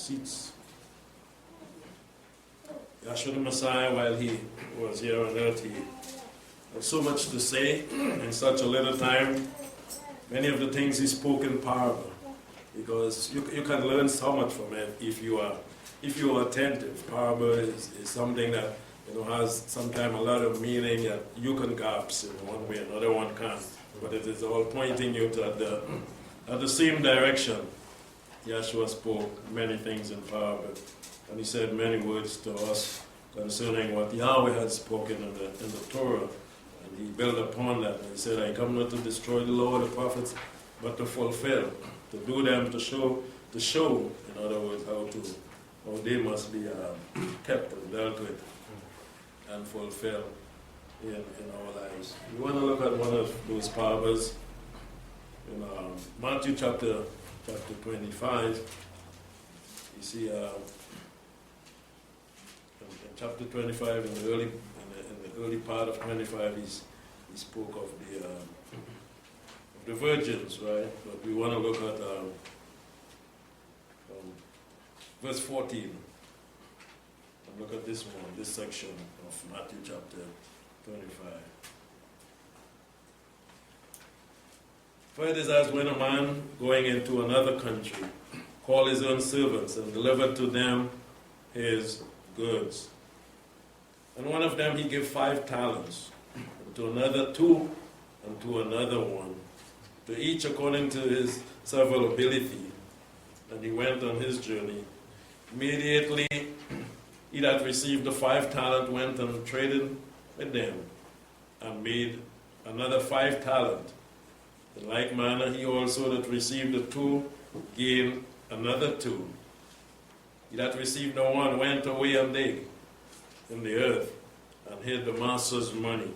seats. Yahshua the Messiah, while he was here on earth, he had so much to say in such a little time. Many of the things he spoke in parable, because you can learn so much from it if you are attentive. Parable is something that has sometimes a lot of meaning that you can grasp in one way, another one can't. But it is all pointing you to at the same direction. Yahshua spoke many things in parable, and he said many words to us concerning what Yahweh had spoken in the Torah. And he built upon that. And he said, I come not to destroy the law of the prophets, but to fulfill, to do them, to show, in other words, how they must be kept and dealt with and fulfilled in our lives. We want to look at one of those parables in Matthew chapter 25. You see, in chapter 25, in the early part of 25, he spoke of the virgins, right? But we want to look at verse 14. And look at this section of Matthew chapter 25. For it is as when a man going into another country called his own servants and delivered to them his goods. And one of them he gave 5 talents, and to another 2, and to another 1, to each according to his several ability. And he went on his journey. Immediately he that received the 5 talent went and traded with them, and made another 5 talent. In like manner he also that received the 2 gained another 2. He that received the 1 went away and digged in the earth, and hid the master's money.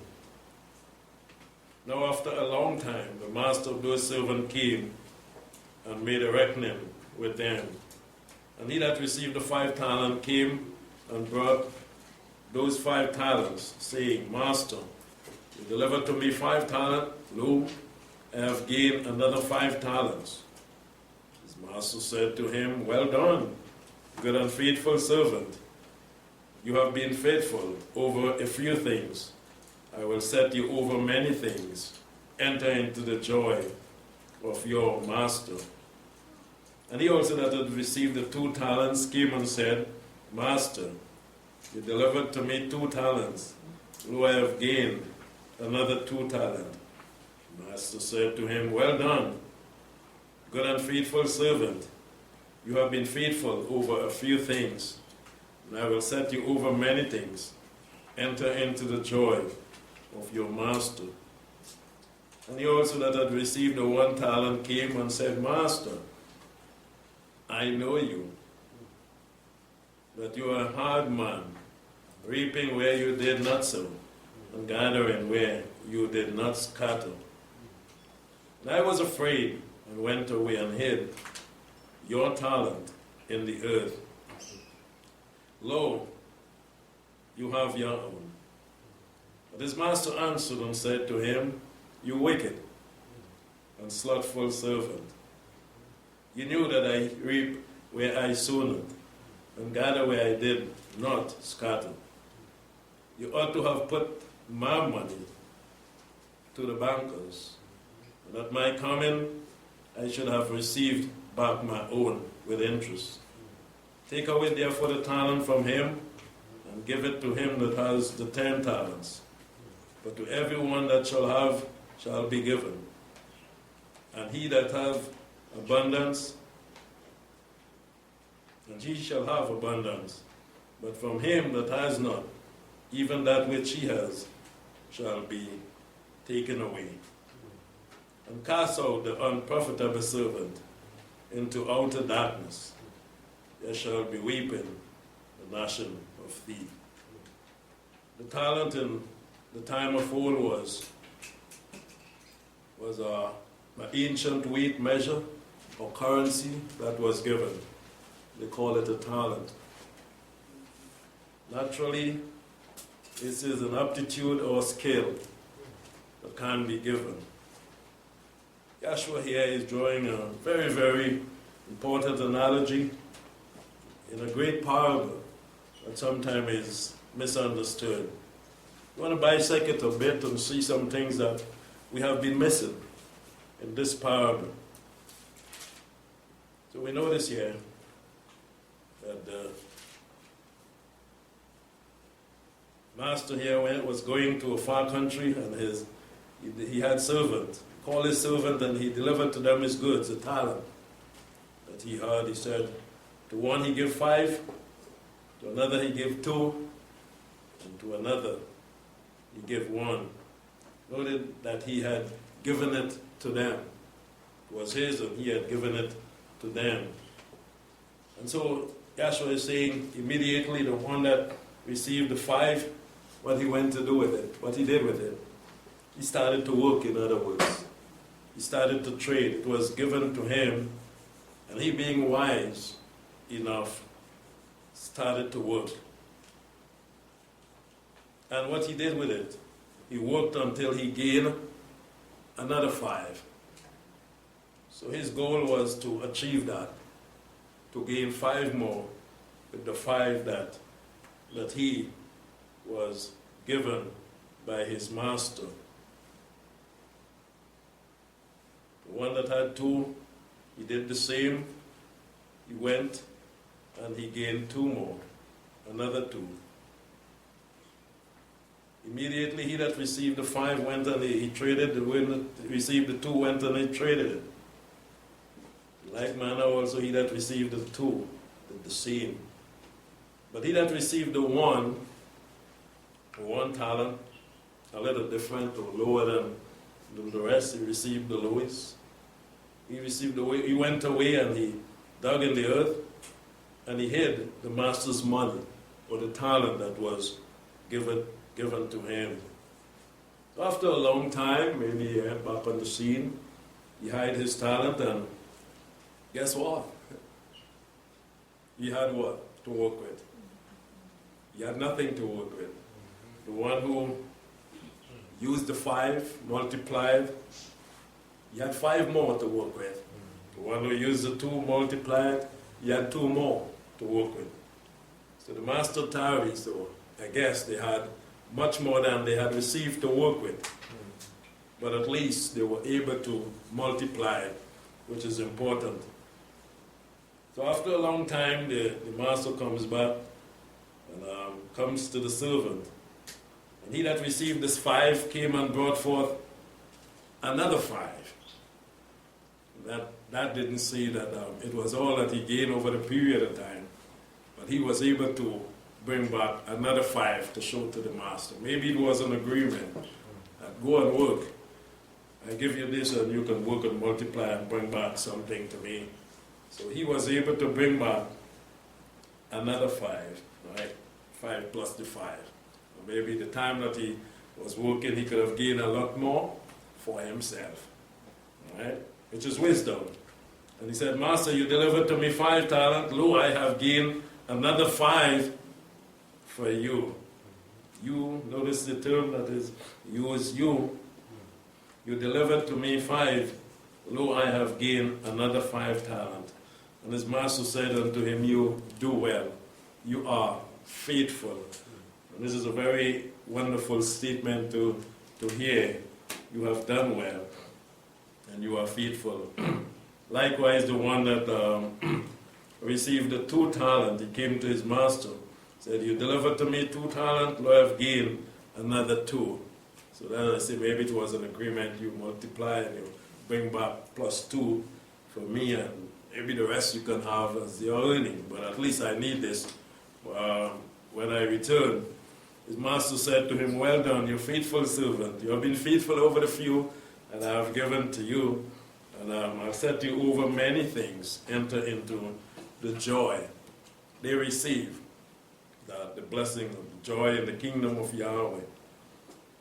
Now after a long time, the master of those servants came and made a reckoning with them. And he that received the 5 talents came and brought those 5 talents, saying, Master, you delivered to me 5 talents, lo, I have gained another 5 talents. His master said to him, Well done, good and faithful servant. You have been faithful over a few things. I will set you over many things. Enter into the joy of your master. And he also that had received the 2 talents came and said, Master, you delivered to me 2 talents. Lo, I have gained another 2 talents. Master said to him, Well done, good and faithful servant. You have been faithful over a few things, and I will set you over many things. Enter into the joy of your master. And he also that had received the 1 talent came and said, Master, I know you, that you are a hard man, reaping where you did not sow, and gathering where you did not scatter. And I was afraid, and went away and hid your talent in the earth. Lo, you have your own. But his master answered and said to him, You wicked and slothful servant, you knew that I reap where I sow not, and gather where I did not scatter. You ought to have put my money to the bankers, and at my coming I should have received back my own with interest. Take away therefore the talent from him, and give it to him that has the 10 talents. But to everyone that shall have shall be given. And he that hath abundance, and he shall have abundance. But from him that has not, even that which he has shall be taken away. And cast out the unprofitable servant into outer darkness. There shall be weeping and gnashing of teeth. The talent in the time of old was an ancient weight measure or currency that was given. They call it a talent. Naturally, this is an aptitude or skill that can be given. Yahshua here is drawing a very, very important analogy in a great parable that sometimes is misunderstood. You want to bisect it a bit and see some things that we have been missing in this parable. So we notice here that the master here was going to a far country, and he had servant. Called his servant, and he delivered to them his goods, a talent that he had. He said, to one he gave 5, to another he gave 2, and to another he gave 1. Noted that he had given it to them. It was his, and he had given it to them. And so Yahshua is saying, immediately the one that received the 5, what he went to do with it, what he did with it. He started to work, in other words. He started to trade. It was given to him, and he, being wise enough, started to work. And what he did with it, he worked until he gained another 5. So his goal was to achieve that, to gain 5 more with the 5 that he was given by his master. The one that had 2, he did the same. He went and he gained 2 more, another 2. Immediately he that received the 5 went and he traded, the one that received the 2 went and he traded it. In like manner also he that received the 2 did the same. But he that received the 1 talent, a little different or lower than the rest, he received the lowest. He went away and he dug in the earth and he hid the master's money, or the talent that was given to him. So after a long time, maybe he went back on the scene, he hid his talent, and guess what? He had what to work with? He had nothing to work with. The one who used the 5, multiplied, he had 5 more to work with. The one who used the 2, multiplied, he had 2 more to work with. So the master tarried, so I guess they had much more than they had received to work with. But at least they were able to multiply, which is important. So after a long time, the master comes back and comes to the servant. And he that received this 5 came and brought forth another 5. That didn't say that it was all that he gained over the period of time. But he was able to bring back another 5 to show to the master. Maybe it was an agreement. Go and work. I give you this and you can work and multiply and bring back something to me. So he was able to bring back another 5, right? 5 plus the 5. Or maybe the time that he was working, he could have gained a lot more for himself, right? Which is wisdom. And he said, Master, you delivered to me 5 talents. Lo, I have gained another 5 for you. You, notice the term that is used, you. You delivered to me 5. Lo, I have gained another 5 talents. And his master said unto him, you do well. You are faithful. And this is a very wonderful statement to hear. You have done well, and you are faithful. Likewise, the one that received the 2 talents, he came to his master, said, you delivered to me 2 talents, lo, I have gained another 2. So then I say, maybe it was an agreement, you multiply and you bring back plus 2 for me, and maybe the rest you can have as your earning, but at least I need this when I return. His master said to him, well done, you faithful servant. You have been faithful over the few, and I have given to you. And I've set you over many things. Enter into the joy they receive, the blessing of the joy in the kingdom of Yahweh.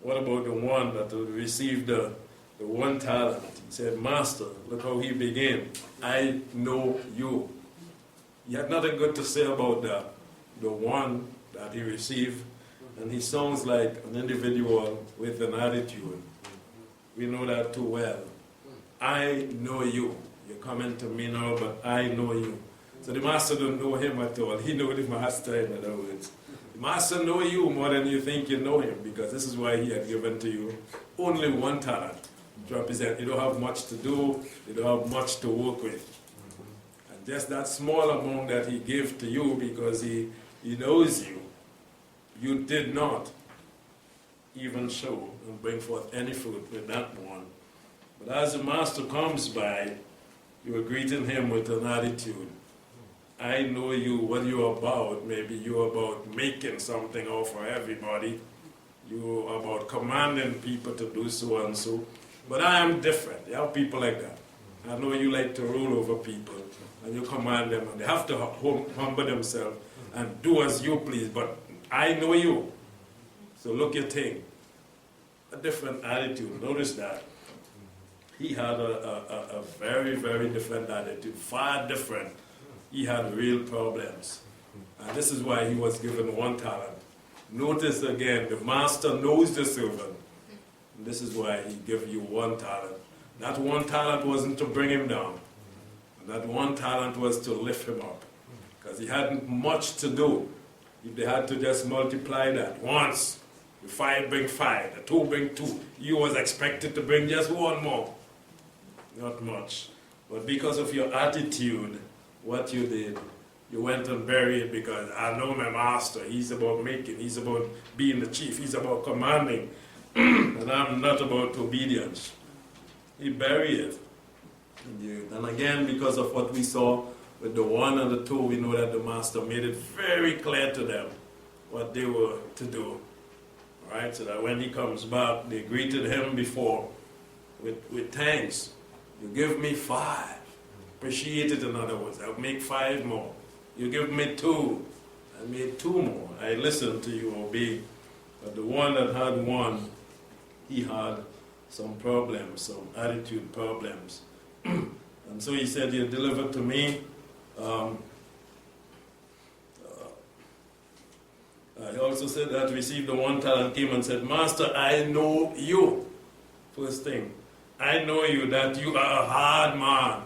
What about the one that received the 1 talent? He said, Master, look how he began. I know you. He had nothing good to say about the one that he received. And he sounds like an individual with an attitude. We know that too well. I know you. You're coming to me now, but I know you. So the master don't know him at all. He know the master, in other words. The master know you more than you think you know him, because this is why he had given to you only one talent to represent. You don't have much to do, you don't have much to work with. And just that small amount that he gave to you because he knows you, you did not even show and bring forth any fruit with that one. But as the master comes by, you are greeting him with an attitude. I know you, what you're about. Maybe you're about making something out for everybody. You're about commanding people to do so and so. But I am different. You have people like that. I know you like to rule over people, and you command them, and they have to humble themselves and do as you please. But I know you. So look your thing. A different attitude. Notice that. He had a very, very different attitude. Far different. He had real problems. And this is why he was given one talent. Notice again, the master knows the servant. And this is why he gave you one talent. That one talent wasn't to bring him down. That one talent was to lift him up. Because he hadn't much to do. If they had to just multiply that once, the 5 bring 5, the 2 bring 2. You was expected to bring just one more. Not much. But because of your attitude, what you did, you went and buried, because I know my master. He's about making. He's about being the chief. He's about commanding. And I'm not about obedience. He buried it. And again, because of what we saw with the 1 and the 2, we know that the master made it very clear to them what they were to do. All right, so that when he comes back, they greeted him before with thanks. You give me 5. Appreciate it, in other words. I'll make 5 more. You give me 2. I made 2 more. I listened to you, obeyed. But the one that had 1, he had some problems, some attitude problems. And so he said, you delivered to me. He also said that received the 1 talent, came and said, Master, I know you. First thing, I know you, that you are a hard man.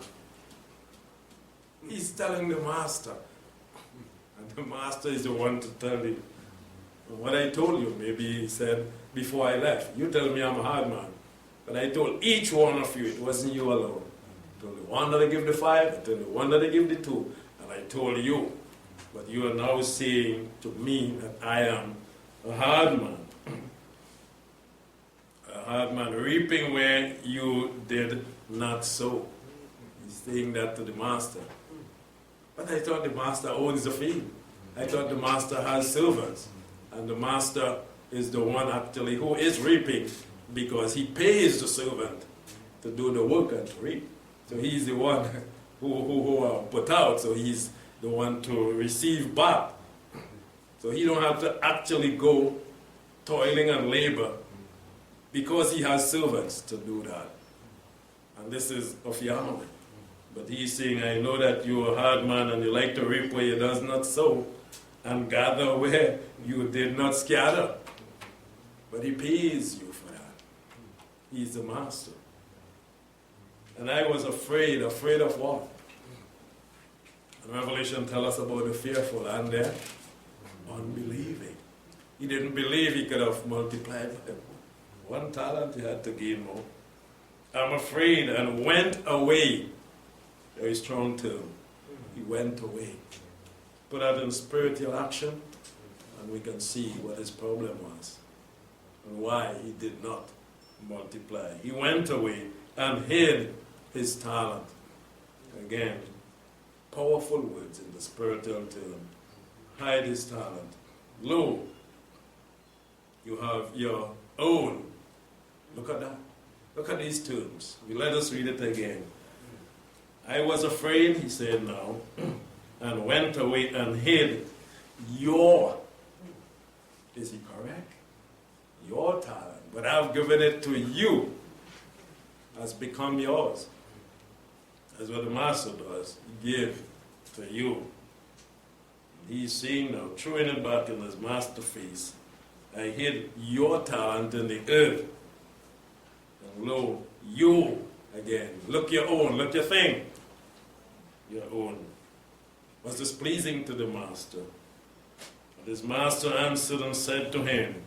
He's telling the master. And the master is the one to tell him. What I told you, maybe he said before I left, you tell me I'm a hard man. But I told each one of you, it wasn't you alone. I told the one that I give the 5, I told the one that I give the 2, and I told you. But you are now saying to me that I am a hard man. A hard man, reaping where you did not sow. He's saying that to the master. But I thought the master owns the field. I thought the master has servants. And the master is the one actually who is reaping, because he pays the servant to do the work and to reap. So he's the one who put out, so he's the one to receive back. So he don't have to actually go toiling and labor, because he has servants to do that. And this is of Yahweh. But he's saying, I know that you're a hard man and you like to reap where you does not sow and gather where you did not scatter. But he pays you for that. He's the master. And I was afraid of what? And Revelation tells us about the fearful and the unbelieving. He didn't believe he could have multiplied them. 1 talent, he had to gain more. I'm afraid, and went away. Very strong term. He went away. Put that in spiritual action, and we can see what his problem was and why he did not multiply. He went away and hid his talent. Again, powerful words in the spiritual term. Hide his talent. Lo, you have your own. Look at that. Look at these terms. Let us read it again. I was afraid, he said now, and went away and hid your, is he correct? Your talent. But I've given it to you, has become yours. That's what the master does. He gives to you. He's saying now, throwing it back in his master's face, I hid your talent in the earth. And lo, you again. Look your own, look your thing. Your own. was displeasing to the master. But his master answered and said to him,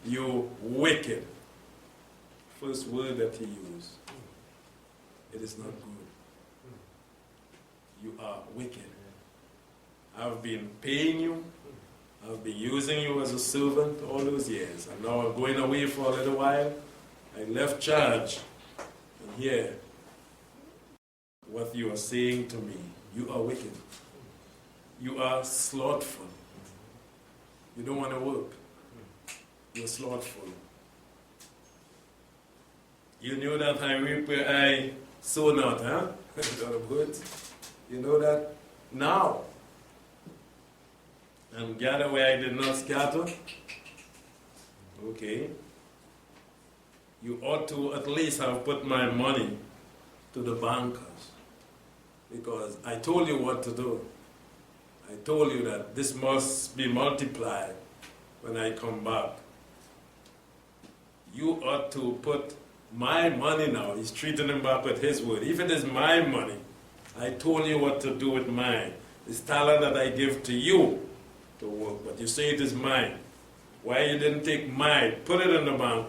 "You wicked." First word that he used. It is not good. You are wicked. I've been paying you. I've been using you as a servant all those years. And now I'm going away for a little while. I left charge. And here, what you are saying to me, you are wicked. You are slothful. You don't want to work. You're slothful. You know that I reap where I sow not, huh? You know that now. And gather where I did not scatter. Okay. You ought to at least have put my money to the bankers. Because I told you what to do. I told you that this must be multiplied when I come back. You ought to put my money now. He's treating him back with his word. If it is my money, I told you what to do with mine. This talent that I give to you to work, but you say it is mine. Why you didn't take mine, put it in the bank,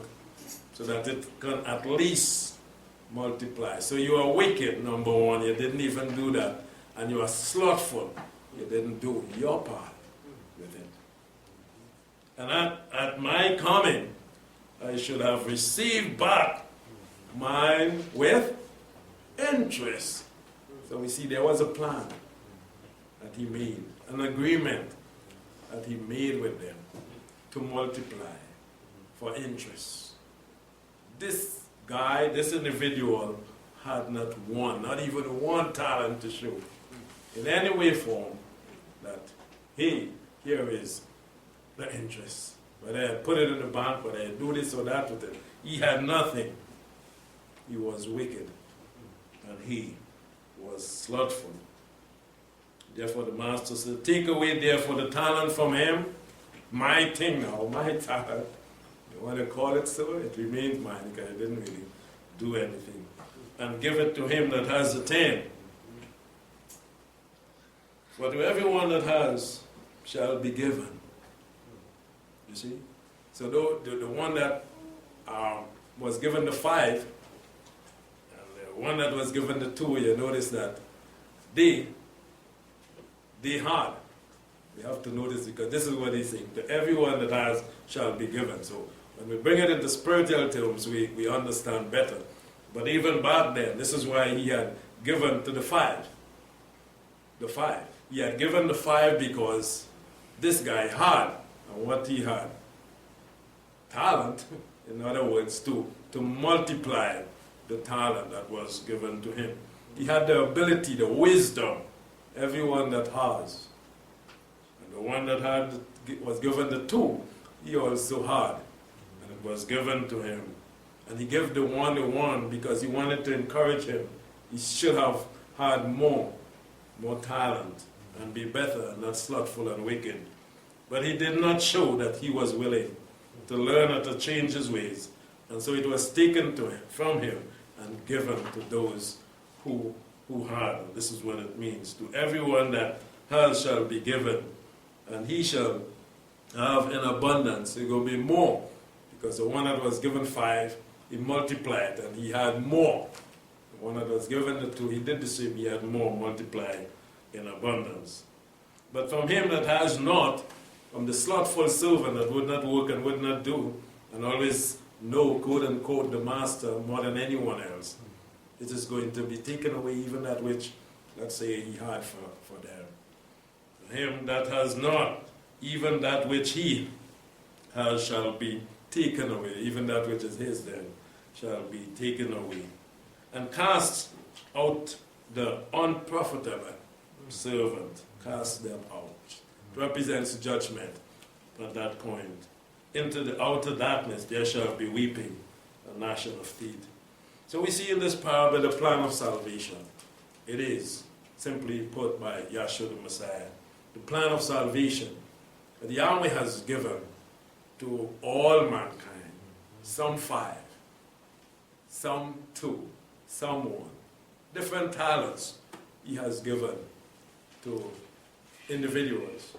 so that it can at least multiply. So you are wicked, number one. You didn't even do that. And you are slothful. You didn't do your part with it. And at my coming, I should have received back mine with interest. So we see there was a plan that he made, an agreement that he made with them to multiply for interest. This guy, this individual, had not even one talent to show in any way, form, that, hey, here is the interest. Whether I put it in the bank, whether I do this or that with it. He had nothing. He was wicked. And he was slothful. Therefore the master said, "Take away therefore the talent from him." My thing now, my talent. You want to call it so? It remains mine because I didn't really do anything. And give it to him that has the 10. For to everyone that has shall be given. You see? So the one that was given the 5, and the one that was given the 2, you notice that they had. We have to notice, because this is what he's saying. To everyone that has shall be given. So when we bring it into spiritual terms, we understand better. But even back then, this is why he had given to the 5. The 5. He had given the 5 because this guy had, and what he had, talent, in other words, to multiply the talent that was given to him. He had the ability, the wisdom, everyone that has. And the one that was given the 2, he also had, and it was given to him. And he gave the 1 because he wanted to encourage him. He should have had more talent and be better and not slothful and wicked. But he did not show that he was willing to learn how to change his ways. And so it was taken from him and given to those who had. This is what it means. To everyone that has shall be given, and he shall have in abundance. It will be more. Because the one that was given 5, he multiplied and he had more. The one that was given the 2, he did the same, he had more, multiplied in abundance. But from him that has not, from the slothful servant that would not work and would not do, and always know, quote unquote, the master more than anyone else, it is going to be taken away, even that which, let's say, he had for them. Him that has not, even that which he has shall be taken away, even that which is his then shall be taken away. And cast out the unprofitable servant, cast them out. It represents judgment at that point. Into the outer darkness there shall be weeping and gnashing of teeth. So we see in this parable the plan of salvation. It is simply put by Yahshua the Messiah. The plan of salvation that Yahweh has given to all mankind. Some 5, some 2, some 1. Different talents he has given to individuals.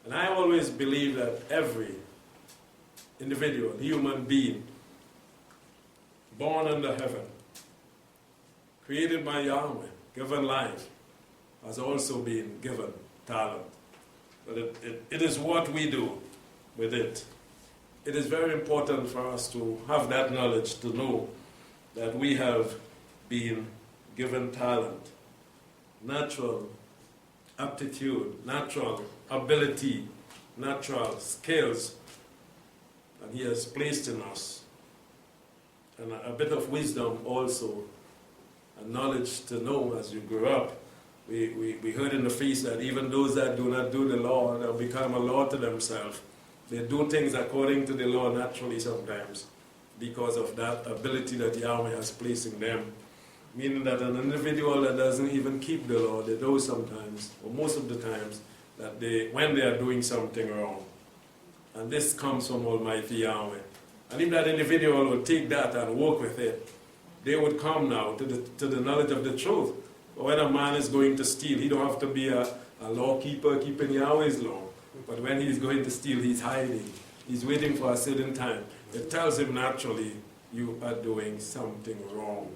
And I always believe that every individual, human being, born under heaven, created by Yahweh, given life, has also been given talent. But it is what we do with it. It is very important for us to have that knowledge, to know that we have been given talent, natural aptitude, natural ability, natural skills, and He has placed in us. And a bit of wisdom also, and knowledge to know as you grow up. We heard in the feast that even those that do not do the law, they'll become a law to themselves. They do things according to the law naturally sometimes because of that ability that Yahweh has placed in them. Meaning that an individual that doesn't even keep the law, they know sometimes, or most of the times, that when they are doing something wrong. And this comes from Almighty Yahweh. And if that individual would take that and work with it, they would come now to the knowledge of the truth. But when a man is going to steal, he don't have to be a law keeper keeping Yahweh's law. But when he's going to steal, he's hiding. He's waiting for a certain time. It tells him naturally, you are doing something wrong,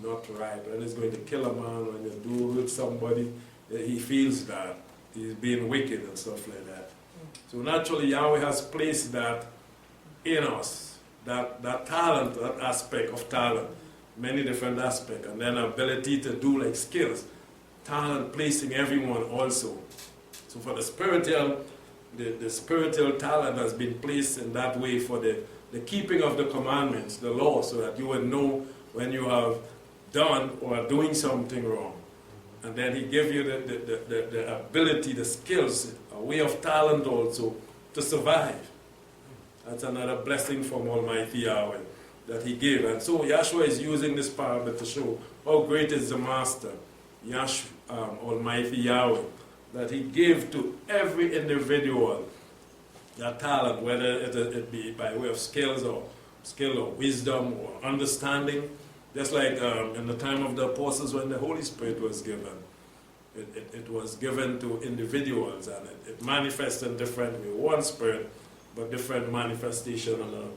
not right. When he's going to kill a man, when you do with somebody, he feels that. He's being wicked and stuff like that. So naturally, Yahweh has placed that in us, that talent, that aspect of talent, many different aspects, and then ability to do like skills, talent placing everyone also. So for the spiritual talent has been placed in that way for the keeping of the commandments, the law, so that you would know when you have done or are doing something wrong. And then He gives you the ability, the skills, a way of talent also to survive. That's another blessing from Almighty Yahweh that He gave. And so Yahshua is using this parable to show how great is the Master, Almighty Yahweh, that He gave to every individual that talent, whether it be by way of skill or wisdom or understanding. Just like in the time of the apostles when the Holy Spirit was given. It was given to individuals and it manifests in different ways. One spirit, but different manifestation and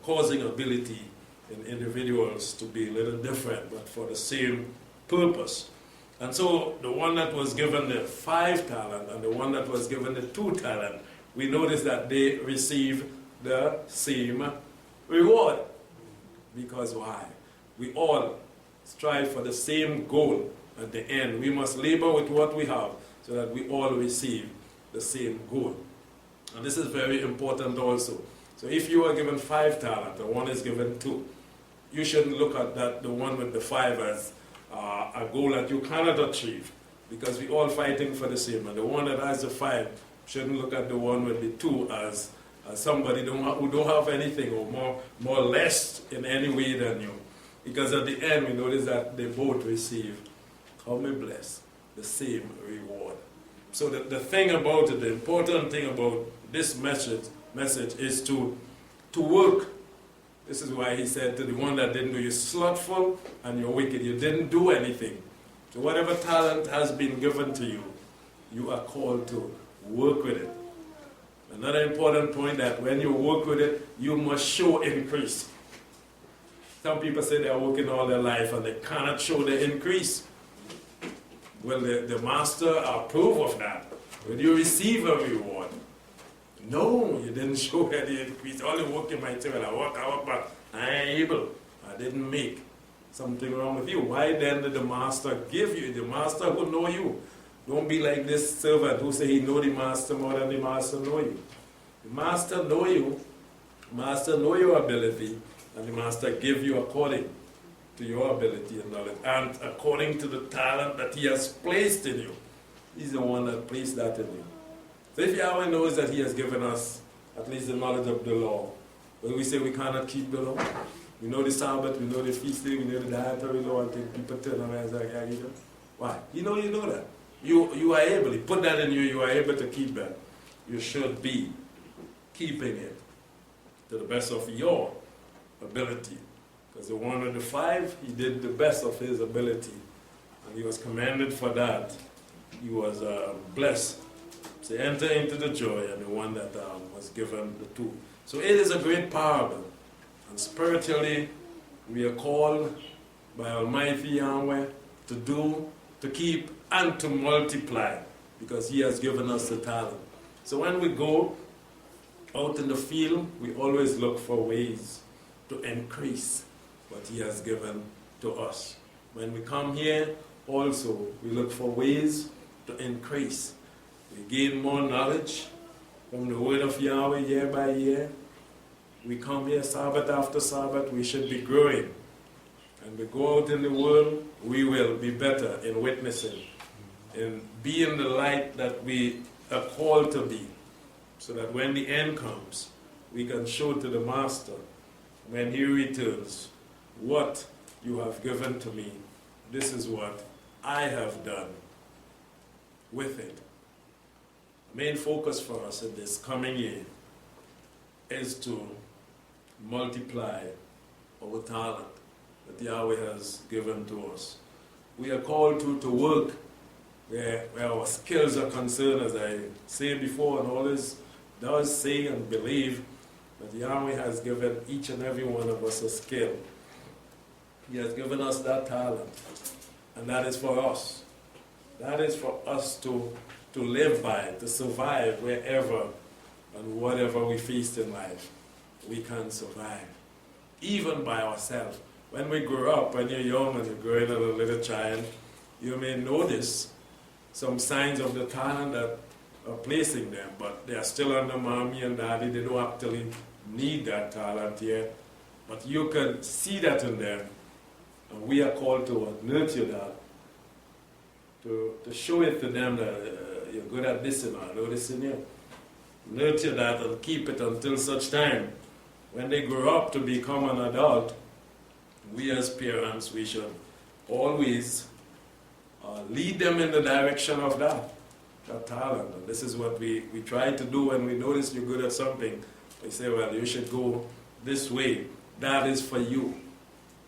causing ability in individuals to be a little different, but for the same purpose. And so the one that was given the 5 talent and the one that was given the 2 talent, we notice that they receive the same reward. Because why? We all strive for the same goal at the end. We must labor with what we have so that we all receive the same goal. And this is very important also. So if you are given 5 talents and one is given 2, you shouldn't look at the one with the 5 as a goal that you cannot achieve, because we're all fighting for the same. And the one that has the 5 shouldn't look at the one with the 2 as somebody who don't have anything or more less in any way than you. Because at the end, we notice that they both receive, how may bless, the same reward. So the thing about it, the important thing about this message is to work. This is why He said to the one that didn't do, you're slothful and you're wicked. You didn't do anything. So whatever talent has been given to you, you are called to work with it. Another important point that when you work with it, you must show increase. Some people say they are working all their life and they cannot show the increase. Well, the Master approve of that. Will you receive a reward? No, you didn't show any increase. All the work you might say, well, I work, but I ain't able. I didn't make something wrong with you. Why then did the Master give you? The Master who know you. Don't be like this servant who say he know the Master more than the Master know you. The Master know you. The Master know your ability. And the Master give you according to your ability and knowledge, and according to the talent that He has placed in you. He's the one that placed that in you. So if Yahweh knows that He has given us at least the knowledge of the law, when we say we cannot keep the law, we know the Sabbath, we know the feast day, we know the dietary law, and think people turn around and say, I can't. Why? You know that. You are able, He put that in you, you are able to keep that. You should be keeping it to the best of your ability. Because the one with the 5, he did the best of his ability. And he was commended for that. he was blessed. So enter into the joy and the one that was given the two. So it is a great parable. And spiritually, we are called by Almighty Yahweh to keep, and to multiply, because He has given us the talent. So when we go out in the field, we always look for ways to increase what He has given to us. When we come here, also, we look for ways to increase. We gain more knowledge from the Word of Yahweh year by year. We come here Sabbath after Sabbath, we should be growing. And we go out in the world, we will be better in witnessing, in being the light that we are called to be, so that when the end comes, we can show to the Master, when He returns, what you have given to me. This is what I have done with it. The main focus for us in this coming year is to multiply our talent that Yahweh has given to us. We are called to work where our skills are concerned, as I say before, and always does say and believe that Yahweh has given each and every one of us a skill. He has given us that talent, and that is for us. That is for us to live by, to survive wherever and whatever we face in life. We can survive, even by ourselves. When we grow up, when you're young and you're growing as a little child, you may notice some signs of the talent that are placing them, but they are still under mommy and daddy. They don't actually need that talent yet, but you can see that in them, and we are called to nurture that, to show it to them that you're good at this and I know this in you. Nurture that and keep it until such time when they grow up to become an adult. We as parents, we should always lead them in the direction of that talent. And this is what we try to do when we notice you're good at something. We say, well, you should go this way. That is for you.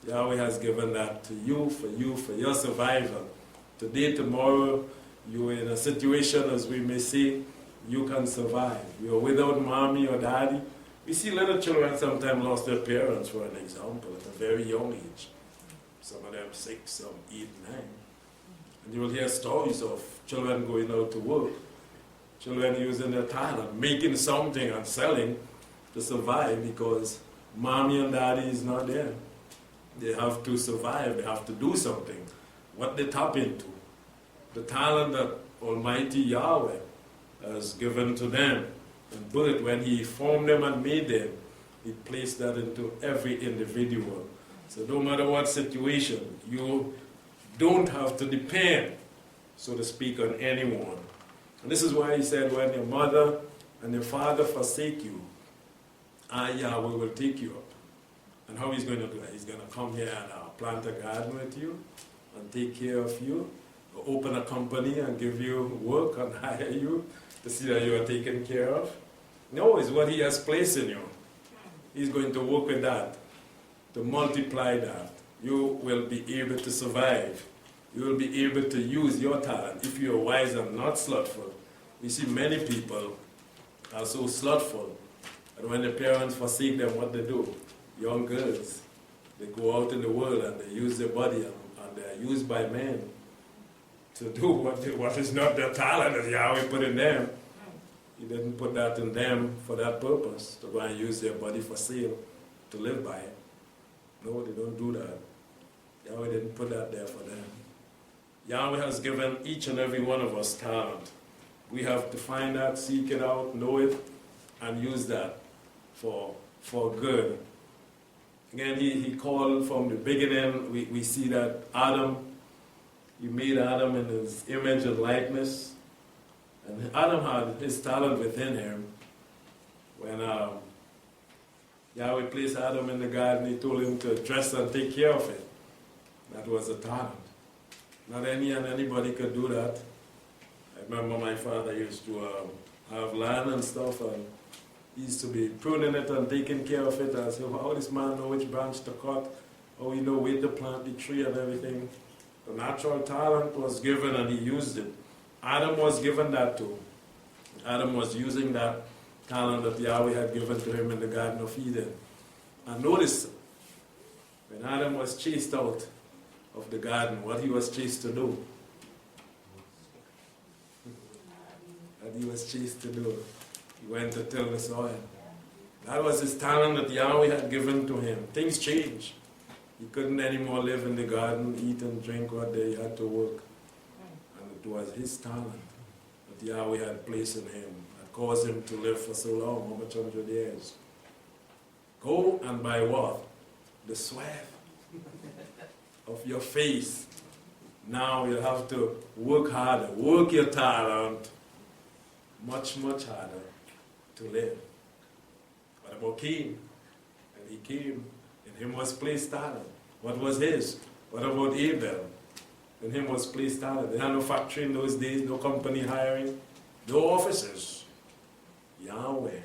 Yahweh has given that to you, for your survival. Today, tomorrow, you're in a situation, as we may say, you can survive. You're without mommy or daddy. We see little children sometimes lost their parents, for an example, at a very young age. Some of them 6, some 8, 9. And you will hear stories of children going out to work, children using their talent, making something and selling to survive because mommy and daddy is not there. They have to survive, they have to do something. What they tap into, the talent that Almighty Yahweh has given to them. And birth, when He formed them and made them, He placed that into every individual. So no matter what situation, you don't have to depend, so to speak, on anyone. And this is why He said, when your mother and your father forsake you, I, Yahweh, will take you up. And how He's going to do that? He's going to come here and plant a garden with you and take care of you, or open a company and give you work and hire you to see that you are taken care of. No, it's what He has placed in you. He's going to work with that, to multiply that. You will be able to survive. You will be able to use your talent if you are wise and not slothful. We see many people are so slothful, and when the parents forsake them, what they do? Young girls, they go out in the world and they use their body, and they are used by men to do what is not their talent that Yahweh put in them. He didn't put that in them for that purpose, to go and use their body for sale, to live by it. No, they don't do that. Yahweh didn't put that there for them. Yahweh has given each and every one of us talent. We have to find that, seek it out, know it, and use that for good. Again, he called from the beginning. We see that Adam, He made Adam in His image and likeness. And Adam had his talent within him. When Yahweh placed Adam in the garden, He told him to dress and take care of it. That was a talent. Not anybody could do that. I remember my father used to have land and stuff, and he used to be pruning it and taking care of it. And I said, how this man know which branch to cut, how he know where to plant the tree and everything. The natural talent was given and he used it. Adam was given that too. Adam was using that talent that Yahweh had given to him in the Garden of Eden. And notice, when Adam was chased out of the garden, what he was chased to do. What he was chased to do. He went to till the soil. That was his talent that Yahweh had given to him. Things changed. He couldn't anymore live in the garden, eat and drink what they had to work. And it was his talent that Yahweh had placed in him, that caused him to live for so long, over 100 years. Go and by what? The sweat of your face. Now you have to work harder, work your talent much, much harder to live. What about Cain? And he came, in him was placed talent. What was his? What about Abel? In him was placed talent. They had no factory in those days, no company hiring, no officers. Yahweh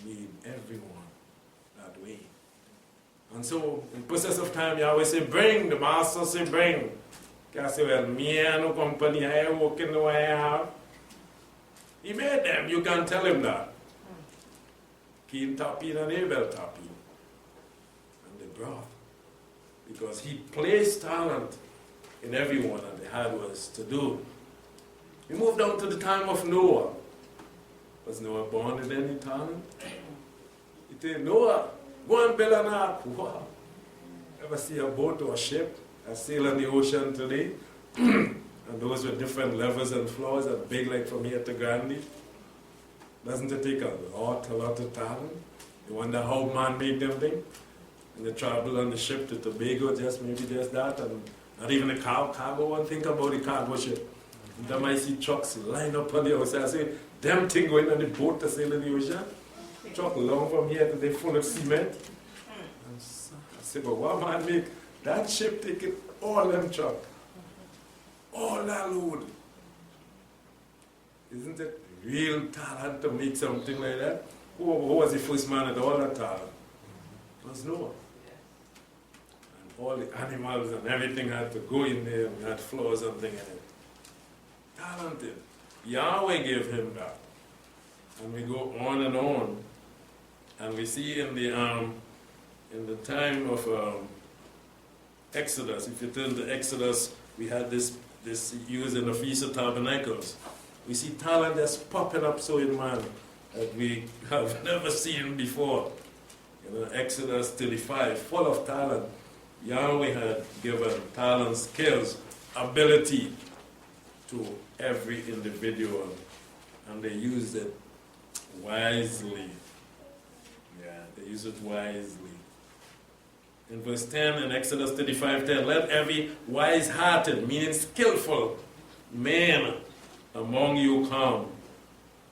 made everyone that way. And so, in process of time, Yahweh said, bring. The master said, bring. I say, well, me and no company hire working the way I have. He made them. You can't tell him that. Cain tap in and Abel tap in. And they brought. Because he placed talent in everyone, and they had was to do. We moved down to the time of Noah. Was Noah born with any talent? He said, Noah, go and build an ark. Wow. Ever see a boat or a ship that sail on the ocean today? And those with different levels and floors and big like from here to Gandhi. Doesn't it take a lot of talent? You wonder how man made them thing? And they travel on the ship to Tobago, maybe just that, and not even the cargo one. Think about the cargo ship. Sometimes I see trucks line up on the outside. I say, damn thing going on the boat to sail in the ocean. Truck long from here to they full of cement. And I say, but what man make that ship taking all them truck? All that load. Isn't it real talent to make something like that? Who was the first man at all that talent? It was Noah. And all the animals and everything had to go in there and had floors and things in it. Talented. Yahweh gave him that. And we go on. And we see in the time of Exodus, if you turn to Exodus, we had this used in the Feast of Tabernacles. We see talent that's popping up so in man that we have never seen before. Exodus 35, full of talent. Yahweh had given talent, skills, ability to every individual, and they used it wisely. Yeah, they used it wisely. In verse 10, in Exodus 35:10, let every wise-hearted, meaning skillful, man among you come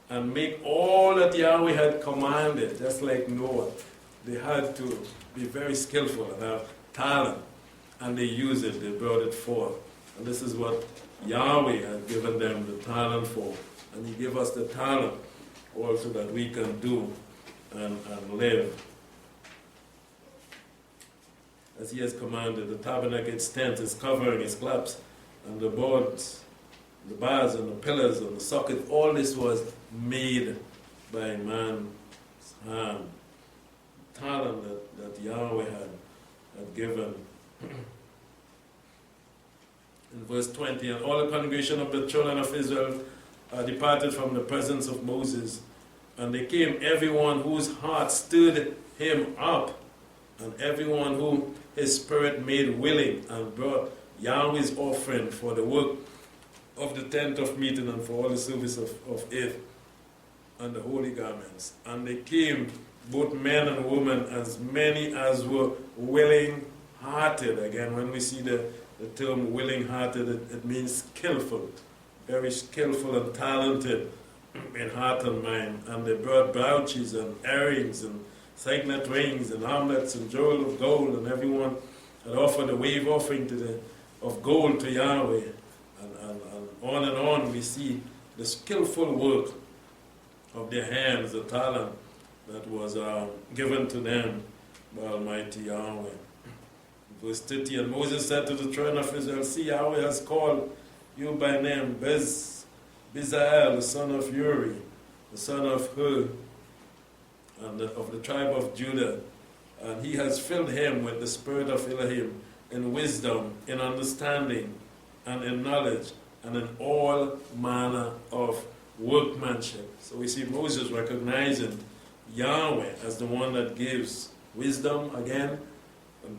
and make all that Yahweh had commanded, just like Noah. They had to be very skillful and have talent, and they used it, they brought it forth. And this is what Yahweh had given them the talent for. And He gave us the talent also that we can do and live as He has commanded. The tabernacle, its tent, its covering, its clamps, and the boards, the bars and the pillars and the socket, all this was made by man's hand. Talent that Yahweh had given. In verse 20, and all the congregation of the children of Israel departed from the presence of Moses, and they came, everyone whose heart stirred him up, and everyone who his spirit made willing, and brought Yahweh's offering for the work of the tent of meeting and for all the service of it and the holy garments. And they came, both men and women, as many as were willing-hearted. Again, when we see the term willing-hearted, it means skillful, very skillful and talented in heart and mind. And they brought brooches and earrings and signet rings and armlets and jewel of gold, and everyone had offered a wave offering of gold to Yahweh. And on we see the skillful work of their hands, the talent that was given to them by Almighty Yahweh. Verse 30, and Moses said to the children of Israel, see, Yahweh has called you by name, Bezalel, the son of Uri, the son of Hur, and of the tribe of Judah. And he has filled him with the spirit of Elohim, in wisdom, in understanding, and in knowledge, and in all manner of workmanship. So we see Moses recognizing Yahweh as the one that gives wisdom, again,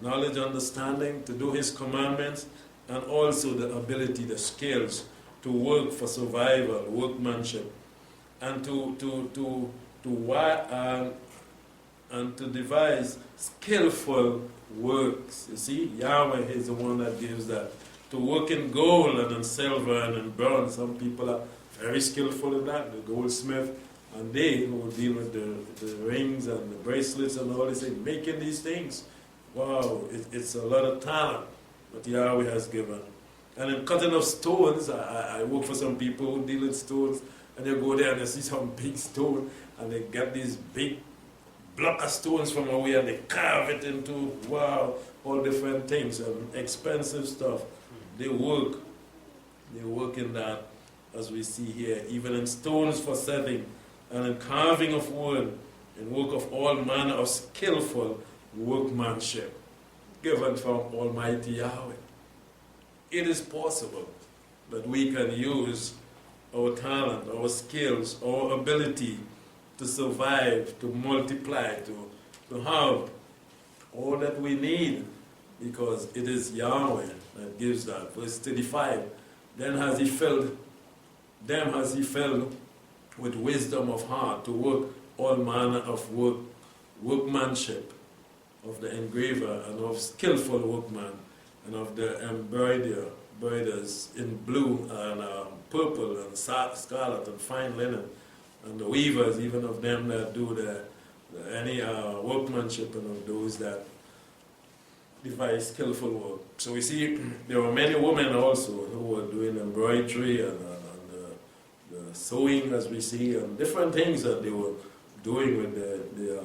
knowledge, understanding, to do his commandments, and also the ability, the skills to work for survival, workmanship, and to devise skillful works. You see, Yahweh is the one that gives that. To work in gold and in silver and in bronze. Some people are very skillful in that, the goldsmith, and they who deal with the rings and the bracelets and all this, making these things. Wow, it's a lot of talent that Yahweh has given. And in cutting of stones, I work for some people who deal with stones, and they go there and they see some big stone, and they get these big block of stones from away, and they carve it into, wow, all different things, and expensive stuff. They work in that, as we see here, even in stones for setting, and in carving of wood, in work of all manner of skillful workmanship, given from Almighty Yahweh. It is possible that we can use our talent, our skills, our ability to survive, to multiply, to have all that we need, because it is Yahweh that gives that. Verse 35, then has he filled with wisdom of heart to work all manner of workmanship, of the engraver and of skillful workman, and of the embroiderers in blue and purple and scarlet and fine linen, and the weavers, even of them that do any workmanship, and of those that devise skillful work. So we see there were many women also who were doing embroidery and the sewing, as we see, and different things that they were doing with the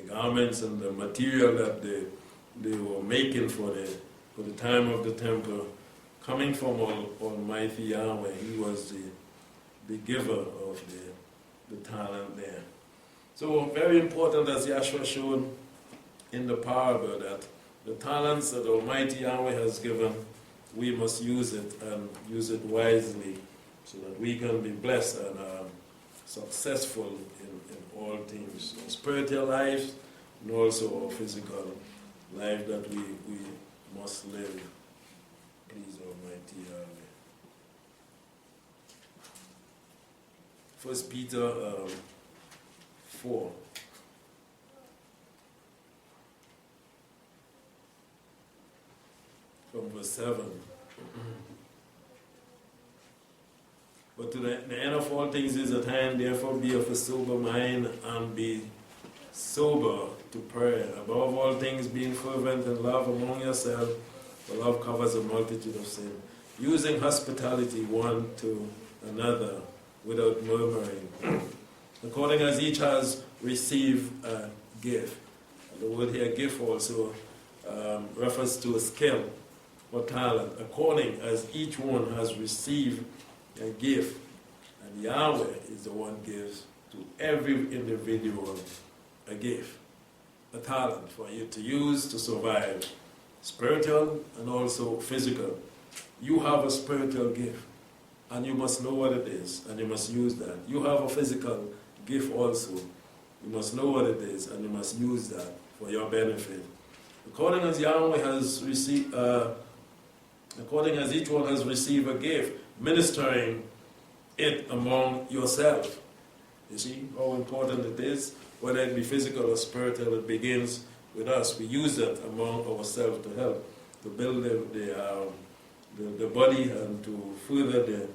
garments and the material that they were making for the time of the temple, coming from Almighty Yahweh. He was the giver of the talent there. So very important, as Yahshua showed in the parable, that the talents that Almighty Yahweh has given, we must use it, and use it wisely, so that we can be blessed and successful in all things, spiritual life, and also our physical life that we must live. Please, Almighty Yahweh. 1 Peter 4. From verse 7. But to the end of all things is at hand, therefore be of a sober mind, and be sober to prayer. Above all things, being fervent in love among yourselves, for love covers a multitude of sin. Using hospitality one to another without murmuring, according as each has received a gift. The word here, gift, also refers to a skill or talent, according as each one has received a gift. And Yahweh is the one who gives to every individual a gift, a talent for you to use to survive, spiritual and also physical. You have a spiritual gift, and you must know what it is, and you must use that. You have a physical gift also. You must know what it is, and you must use that for your benefit. According as Yahweh has received, according as each one has received a gift, ministering it among yourself. You see how important it is, whether it be physical or spiritual. It begins with us. We use it among ourselves to help, to build the body, and to further the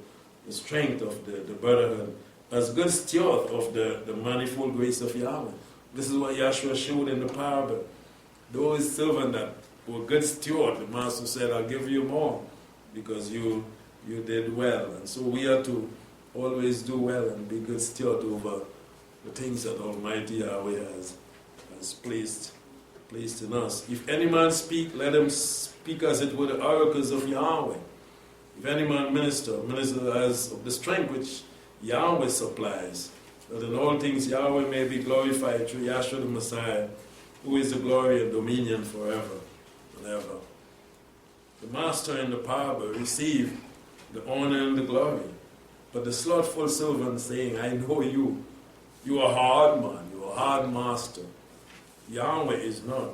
strength of the brotherhood, as good steward of the manifold grace of Yahweh. This is what Yahshua showed in the parable. Those servants that were good steward, the master said, I'll give you more, because you did well. And so we are to always do well and be good steward over the things that Almighty Yahweh has placed in us. If any man speak, let him speak as it were the oracles of Yahweh. If any man minister as of the strength which Yahweh supplies, that in all things Yahweh may be glorified through Yahshua the Messiah, who is the glory and dominion forever and ever. The master in the parable received the honor and the glory, but the slothful servant saying, I know you. You are hard man, you are a hard master. Yahweh is not.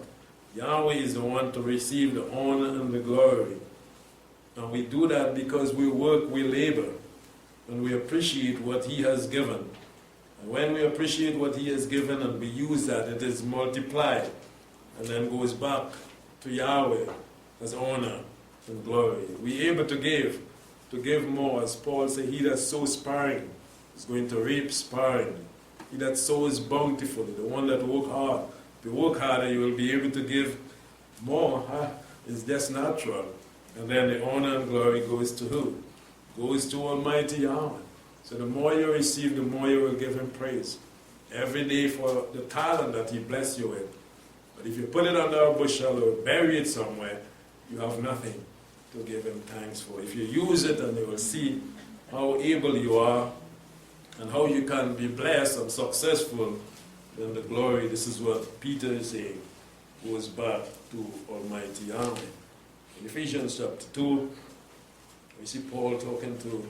Yahweh is the one to receive the honor and the glory. And we do that because we work, we labor, and we appreciate what He has given. And when we appreciate what He has given and we use that, it is multiplied and then goes back to Yahweh as honor and glory. We are able to give more. As Paul said, he that sows sparing is going to reap sparing. He that sows bountifully, the one that work hard. If you work harder, you will be able to give more. It's just natural. And then the honor and glory goes to who? Goes to Almighty Yahweh. So the more you receive, the more you will give Him praise. Every day for the talent that He blessed you with. But if you put it under a bushel or bury it somewhere, you have nothing to give Him thanks for. If you use it, and you will see how able you are and how you can be blessed and successful, then the glory, this is what Peter is saying, goes back to Almighty Yahweh. In Ephesians chapter 2, we see Paul talking to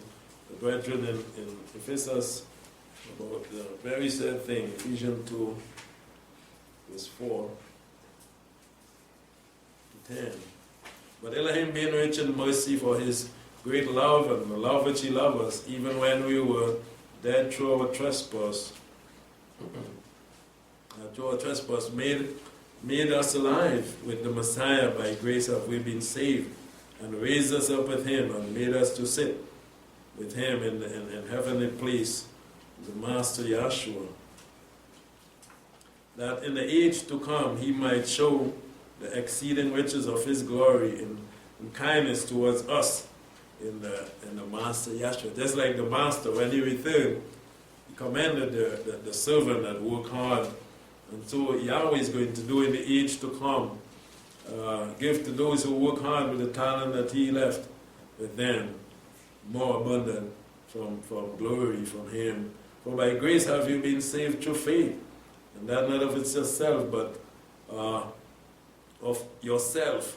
the brethren in Ephesus about the very same thing. Ephesians 2, verse 4 to 10. But Elohim being rich in mercy for His great love and the love which He loved us, even when we were dead through our trespass, made us alive with the Messiah. By grace have we been saved, and raised us up with Him, and made us to sit with Him in heavenly place, the Master Yahshua, that in the age to come He might show the exceeding riches of His glory in kindness towards us in the Master Yahshua. Just like the Master, when He returned, He commended the servant that worked hard. And so Yahweh is going to do in the age to come, give to those who work hard with the talent that He left with them, more abundant from glory from Him. For by grace have you been saved through faith, and that not of itself, but of yourself,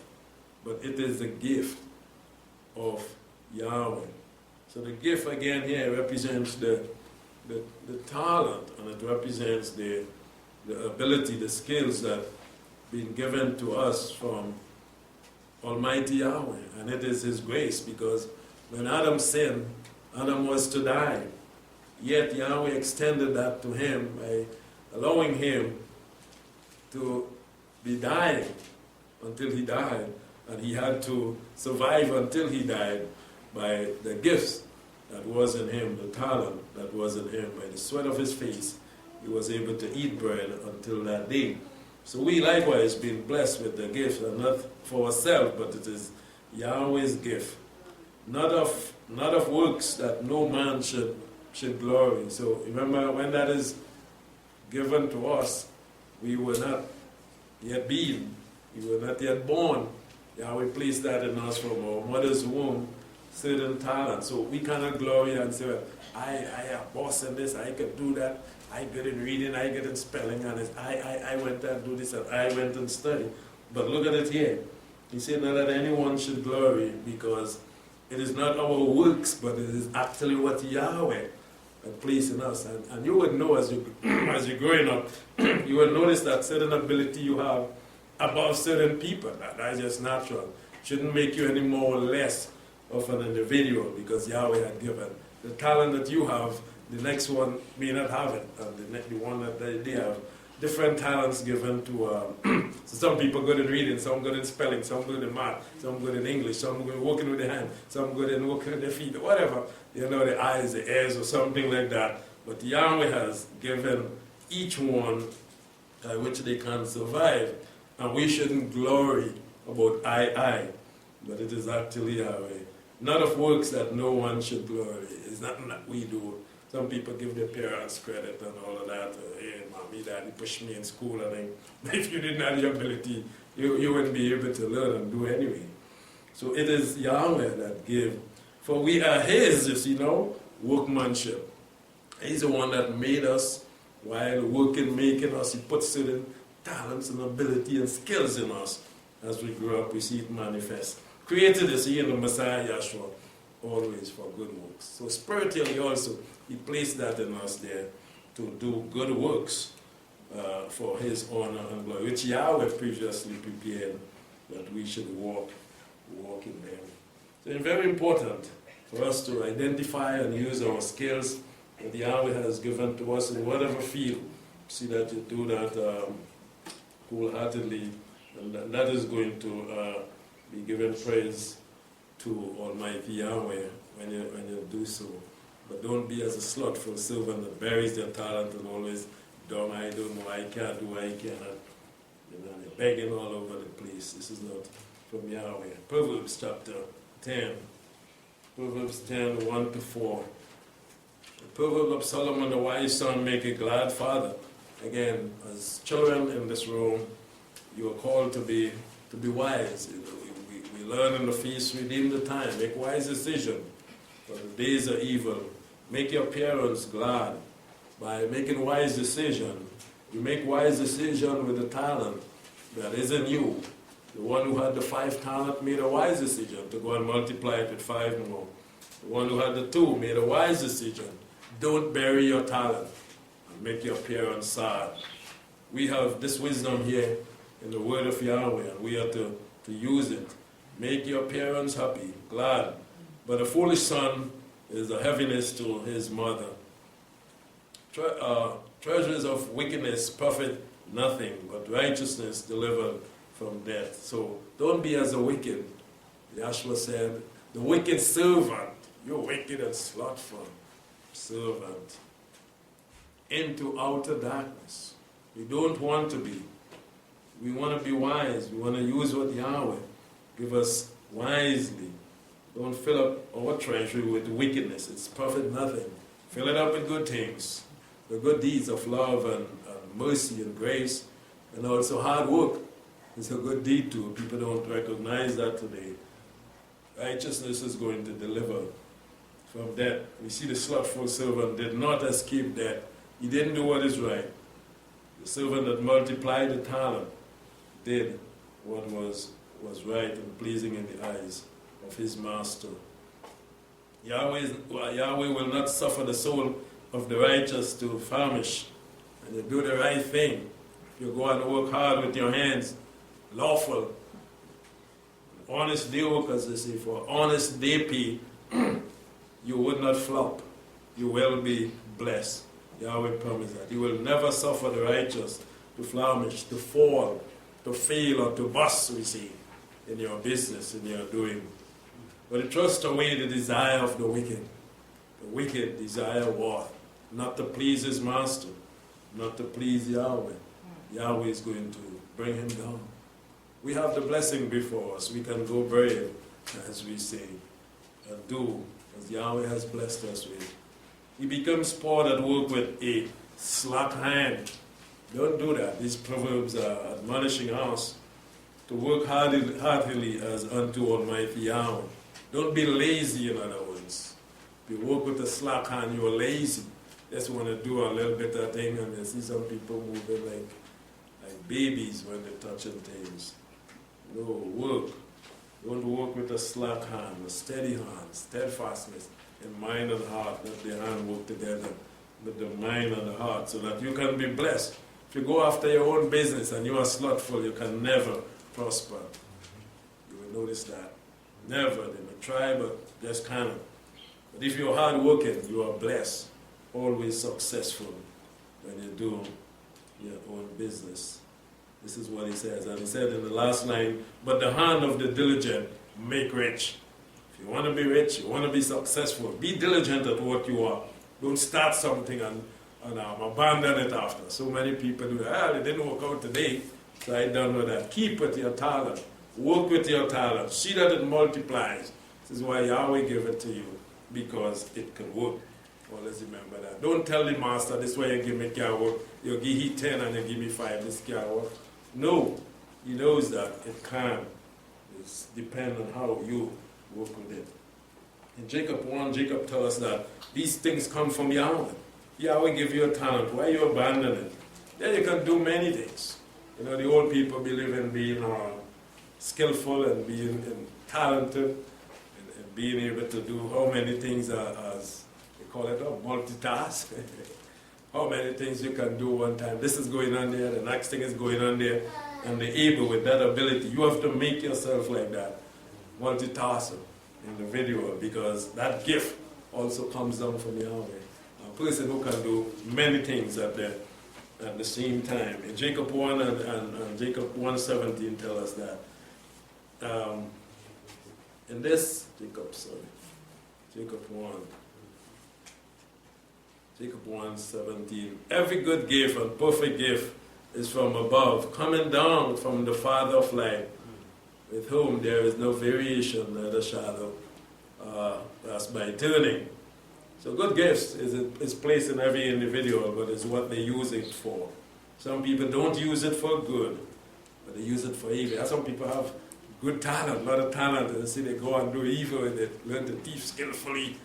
but it is the gift of Yahweh. So the gift again here represents the talent, and it represents the ability, the skills that been given to us from Almighty Yahweh. And it is His grace, because when Adam sinned, Adam was to die. Yet Yahweh extended that to him by allowing him to be dying until he died. And he had to survive until he died by the gifts that was in him, the talent that was in him. By the sweat of his face, he was able to eat bread until that day. So we likewise been blessed with the gift, and not for ourselves, but it is Yahweh's gift. Not of works, that no man should glory. So remember, when that is given to us, we were not yet being, we were not yet born. Yahweh placed that in us from our mother's womb, certain talent. So we cannot glory and say, well, I am boss in this, I could do that, I good in reading, I good in spelling, and I went and do this, and I went and study. But look at it here. He said not that anyone should glory, because it is not our works, but it is actually what Yahweh had placed in us. And you would know as you're growing up, you will notice that certain ability you have above certain people. That's just natural. Shouldn't make you any more or less of an individual, because Yahweh had given. The talent that you have, the next one may not have it, and the one that they have. Different talents given to, so some people good in reading, some good in spelling, some good in math, some good in English, some good in working with their hand, some good in working with their feet, whatever, the eyes, the ears, or something like that. But Yahweh has given each one which they can survive, and we shouldn't glory about I, but it is actually Yahweh. Not of works that no one should glory. It's nothing that we do. Some people give their parents credit and all of that. Hey, mommy, daddy pushed me in school. And if you didn't have the ability, you wouldn't be able to learn and do anyway. So it is Yahweh that gave For we are his, workmanship. He's the one that made us while working, making us. He put certain talents and ability and skills in us. As we grow up, we see it manifest. Created us here in the Messiah Yahshua, always for good works. So spiritually also, he placed that in us there to do good works for his honor and glory, which Yahweh previously prepared that we should walk in them. So it's very important for us to identify and use our skills that Yahweh has given to us in whatever field. See that you do that wholeheartedly, and that is going to be given praise to Almighty Yahweh when you do so. But don't be as a slothful servant that buries their talent and always, I don't know, I can't do, I cannot. They're begging all over the place. This is not from Yahweh. Proverbs chapter 10. Proverbs 10, 1 to 4. The proverb of Solomon, the wise son, make a glad father. Again, as children in this room, you are called to be wise. We learn in the feast, redeem the time, make wise decisions. For the days are evil. Make your parents glad by making wise decision. You make wise decision with the talent that is in you. The one who had the 5 talent made a wise decision to go and multiply it with 5 more. The one who had the 2 made a wise decision. Don't bury your talent and make your parents sad. We have this wisdom here in the word of Yahweh, and we are to use it. Make your parents happy, glad. But a foolish son is a heaviness to his mother. Treasures of wickedness profit nothing, but righteousness delivered from death. So don't be as a wicked. Yahshua said, the wicked servant, you're wicked and slothful servant, into outer darkness. We don't want to be. We want to be wise. We want to use what Yahweh give us wisely. Don't fill up our treasury with wickedness. It's profit nothing. Fill it up with good things, the good deeds of love and mercy and grace, and also hard work. It's a good deed too. People don't recognize that today. Righteousness is going to deliver from death. We see the slothful servant did not escape death. He didn't do what is right. The servant that multiplied the talent did what was right and pleasing in the eyes of his master. Yahweh will not suffer the soul of the righteous to famish. And you do the right thing. If you go and work hard with your hands, lawful, honest day work, as they say, for honest day pay, you would not flop. You will be blessed. Yahweh promised that. He will never suffer the righteous to flourish, to fall, to fail, or to bust, we see, in your business, in your doing. But it thrusts away the desire of the wicked. The wicked desire what? Not to please his master, not to please Yahweh. Yahweh is going to bring him down. We have the blessing before us. We can go brave, as we say, and do as Yahweh has blessed us with. He becomes poor that work with a slack hand. Don't do that. These proverbs are admonishing us to work heartily as unto Almighty Yahweh. Don't be lazy, in other words. If you work with a slack hand, you're lazy. Just want to do a little bit of thing, and you see some people moving like babies when they're touching things. No, work. Don't work with a slack hand, a steady hand, steadfastness in mind and heart. Let the hand work together with the mind and the heart so that you can be blessed. If you go after your own business and you are slothful, you can never prosper. You will notice that. Never. They may try, but just cannot. But if you're hard working, you are blessed. Always successful when you do your own business. This is what he says. And he said in the last line, but the hand of the diligent make rich. If you want to be rich, you want to be successful, be diligent at what you are. Don't start something and abandon it after. So many people do that. It didn't work out today, so I don't know that. Keep with your talent. Work with your talent. See that it multiplies. This is why Yahweh gave it to you, because it can work. Always remember that. Don't tell the master, this way you give me can't work. You give me 10 and you give me 5, this can't work. No, he knows that it can. It depends on how you work with it. In Jacob 1, Jacob tells us that these things come from Yahweh. Yahweh give you a talent. Why you abandon it? Then you can do many things. You know, the old people believe in being skillful and being talented and being able to do how many things as they call it, multitask. How many things you can do one time. This is going on there, the next thing is going on there, and they're able with that ability. You have to make yourself like that, multitasker in the video, because that gift also comes down from Yahweh. A person who can do many things at the same time. In Jacob 1 and Jacob 1:17 tell us that. In this, Jacob 1:17, every good gift and perfect gift is from above, coming down from the Father of light, with whom there is no variation nor the shadow as by turning. So good gifts is placed in every individual, but it's what they use it for. Some people don't use it for good, but they use it for evil. Some people have good talent, a lot of talent, and see they go and do evil, and they learn to thief skillfully,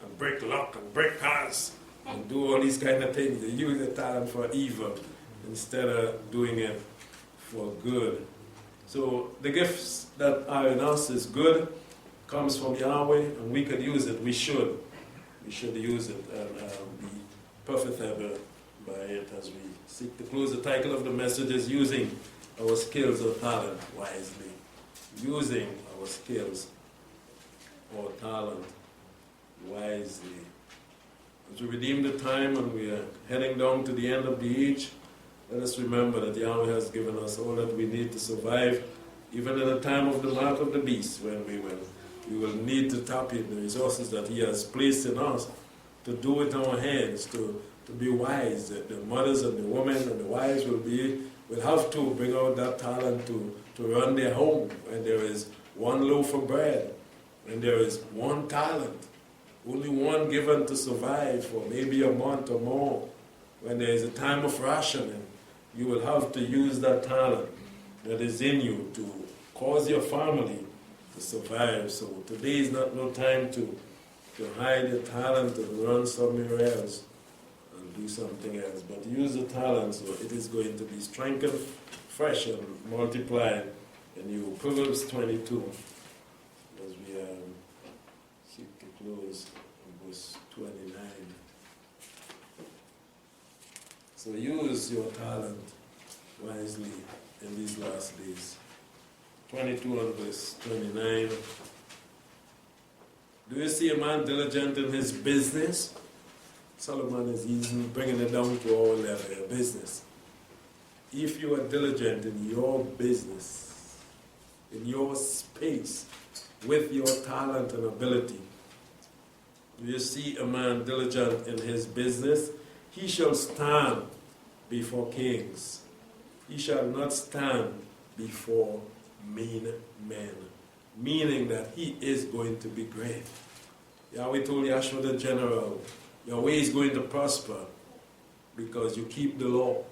and break lock, and break cars, and do all these kind of things. They use their talent for evil instead of doing it for good. So the gifts that are in us is good, comes from Yahweh, and we could use it. We should. We should use it and be perfected by it as we seek to close. The title of the message is Using Our Skills or Talent Wisely. Using our skills or talent wisely. As we redeem the time and we are heading down to the end of the age, let us remember that Yahweh has given us all that we need to survive, even in the time of the mark of the beast, when we will need to tap in the resources that He has placed in us to do with our hands, to be wise. The mothers and the women and the wives will have to bring out that talent to run their home when there is one loaf of bread, when there is one talent, only one given to survive for maybe a month or more. When there is a time of rationing, you will have to use that talent that is in you to cause your family to survive. So today is not no time to hide your talent and run somewhere else and do something else. But use the talent so it is going to be strengthened, fresh, and multiplied in you. Proverbs 22, as we seek to close in verse 29. So use your talent wisely in these last days. 22 and verse 29. Do you see a man diligent in his business? Solomon is even bringing it down to our level, your business. If you are diligent in your business, in your space, with your talent and ability, do you see a man diligent in his business? He shall stand before kings. He shall not stand before mean men. Meaning that he is going to be great. Yahweh told Yahshua the general, your way is going to prosper because you keep the law.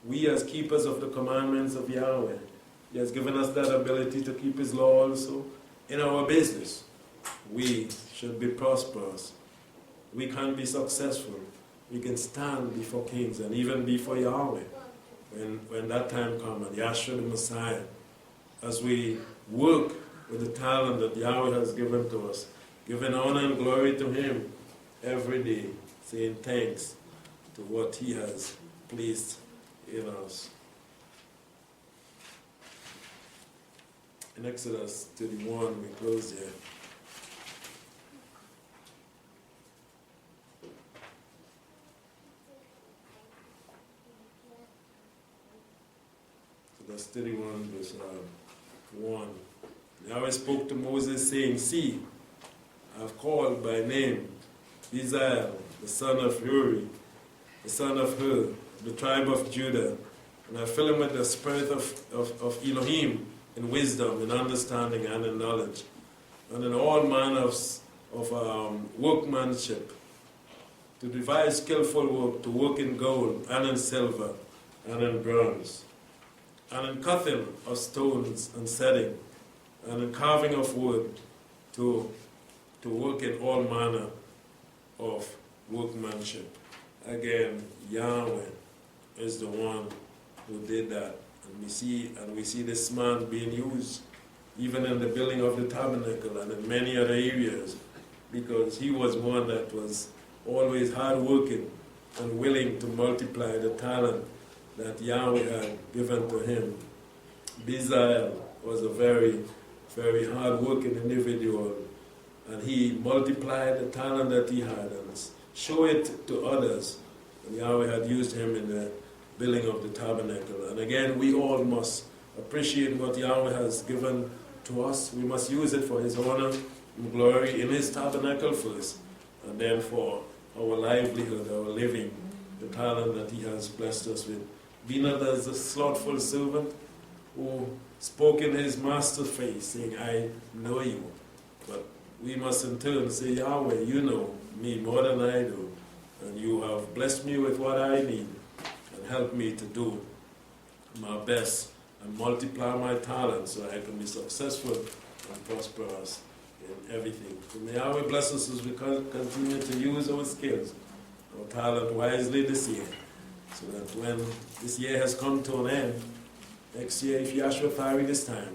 We as keepers of the commandments of Yahweh, He has given us that ability to keep His law also in our business. We should be prosperous. We can be successful. We can stand before kings and even before Yahweh when that time comes, and Yahshua the Messiah, as we work with the talent that Yahweh has given to us, giving honor and glory to Him every day, saying thanks to what He has placed in us. In Exodus 31, we close here. Exodus 31, verse 1. Yahweh spoke to Moses, saying, see, I have called by name Israel, the son of Uri, the son of Hur, the tribe of Judah, and I fill him with the spirit of Elohim, in wisdom, in understanding, and in knowledge, and in all manner of workmanship, to devise skillful work, to work in gold, and in silver, and in bronze, and in cutting of stones and setting, and in carving of wood, to to work in all manner of workmanship. Again, Yahweh is the one who did that. And we see this man being used even in the building of the tabernacle and in many other areas, because he was one that was always hardworking and willing to multiply the talent that Yahweh had given to him. Bezalel was a very, very hardworking individual, and he multiplied the talent that he had and showed it to others. And Yahweh had used him in the building of the tabernacle. And again, we all must appreciate what Yahweh has given to us. We must use it for His honor and glory in His tabernacle first, and then for our livelihood, our living, the talent that He has blessed us with. Be not as a slothful servant who spoke in his master's face, saying, I know you. But we must in turn say, Yahweh, you know me more than I do, and you have blessed me with what I need, and help me to do my best and multiply my talents so I can be successful and prosperous in everything. So may Yahweh bless us as we continue to use our skills, our talent wisely this year, so that when this year has come to an end, next year, if Yahshua tarry this time,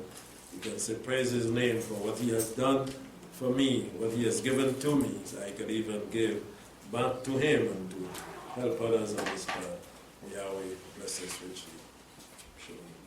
you can say, praise His name for what He has done for me, what He has given to me, so I can even give back to Him and to help others on this path. May Yahweh bless us richly. Shalom.